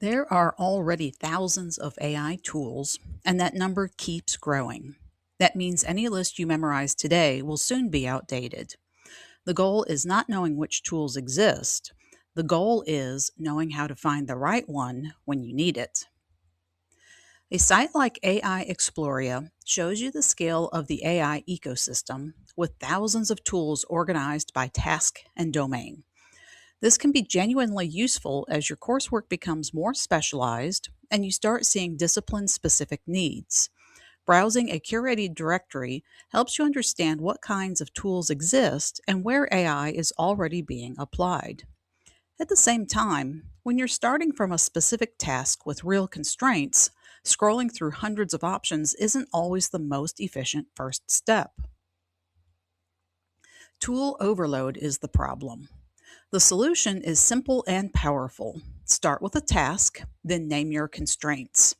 There are already thousands of AI tools, and that number keeps growing. That means any list you memorize today will soon be outdated. The goal is not knowing which tools exist. The goal is knowing how to find the right one when you need it. A site like AI Exploria shows you the scale of the AI ecosystem with thousands of tools organized by task and domain. This can be genuinely useful as your coursework becomes more specialized and you start seeing discipline specific needs. Browsing a curated directory helps you understand what kinds of tools exist and where AI is already being applied. At the same time, when you're starting from a specific task with real constraints, scrolling through hundreds of options isn't always the most efficient first step. Tool overload is the problem. The solution is simple and powerful. Start with a task, then name your constraints.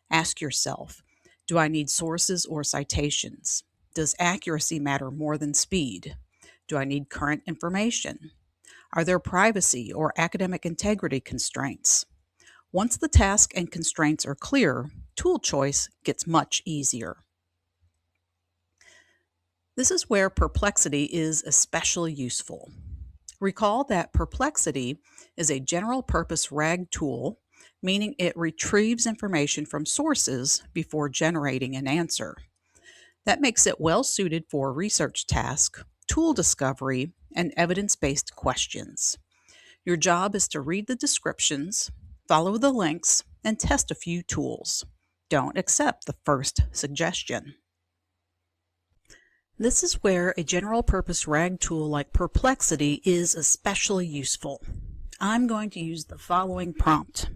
Ask yourself, do I need sources or citations? Does accuracy matter more than speed? Do I need current information? Are there privacy or academic integrity constraints? Once the task and constraints are clear, tool choice gets much easier. This is where Perplexity is especially useful. Recall that Perplexity is a general-purpose RAG tool, meaning it retrieves information from sources before generating an answer. That makes it well-suited for research tasks, tool discovery, and evidence-based questions. Your job is to read the descriptions, follow the links, and test a few tools. Don't accept the first suggestion. This is where a general-purpose RAG tool like Perplexity is especially useful. I'm going to use the following prompt.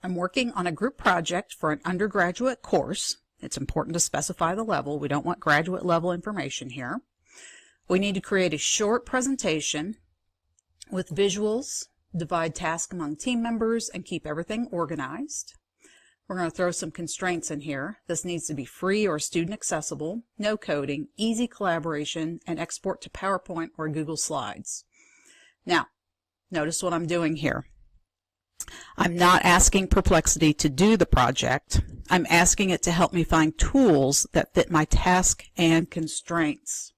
I'm working on a group project for an undergraduate course. It's important to specify the level. We don't want graduate level information here. We need to create a short presentation with visuals, divide tasks among team members, and keep everything organized. We're going to throw some constraints in here. This needs to be free or student accessible, no coding, easy collaboration, and export to PowerPoint or Google Slides. Now, notice what I'm doing here. I'm not asking Perplexity to do the project. I'm asking it to help me find tools that fit my task and constraints.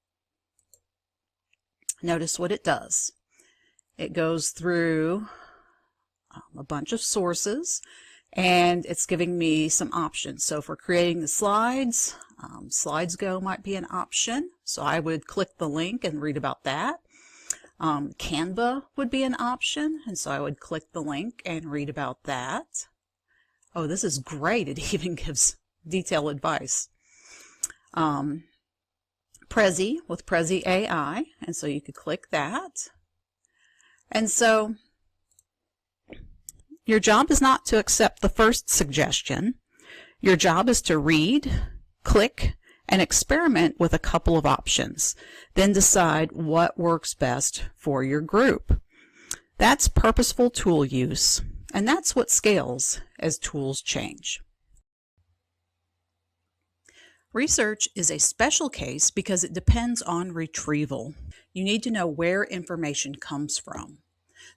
Notice what it does. It goes through a bunch of sources, and it's giving me some options. So for creating the slides, SlidesGo might be an option. So I would click the link and read about that. Canva would be an option, and so I would click the link and read about that. Oh, this is great. It even gives detailed advice. Prezi with Prezi AI, and so you could click that. And so your job is not to accept the first suggestion. Your job is to read, click, and experiment with a couple of options. Then decide what works best for your group. That's purposeful tool use, and that's what scales as tools change. Research is a special case because it depends on retrieval. You need to know where information comes from.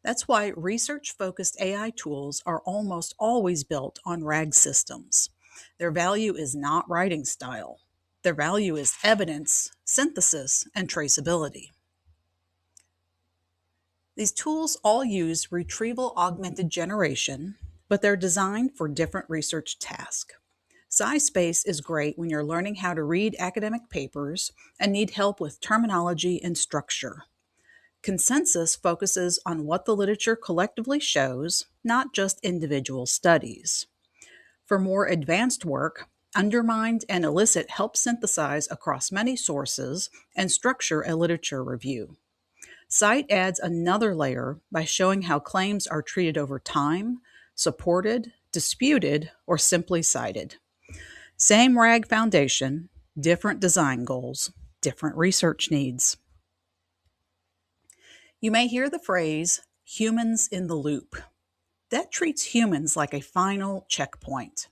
That's why research-focused AI tools are almost always built on RAG systems. Their value is not writing style. Their value is evidence, synthesis, and traceability. These tools all use retrieval-augmented generation, but they're designed for different research tasks. SciSpace is great when you're learning how to read academic papers and need help with terminology and structure. Consensus focuses on what the literature collectively shows, not just individual studies. For more advanced work, Undermined and Elicit help synthesize across many sources and structure a literature review. Cite adds another layer by showing how claims are treated over time, supported, disputed, or simply cited. Same RAG foundation, different design goals, different research needs. You may hear the phrase, humans in the loop. That treats humans like a final checkpoint.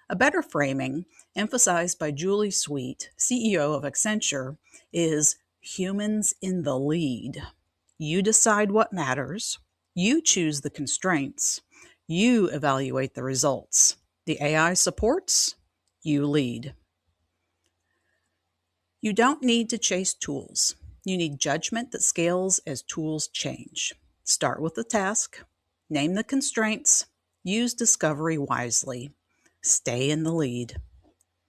A better framing, emphasized by Julie Sweet, CEO of Accenture, is humans in the lead. You decide what matters, you choose the constraints, You evaluate the results. The AI supports, you lead. You don't need to chase tools. You need judgment that scales as tools change. Start with the task, name the constraints, use discovery wisely. Stay in the lead.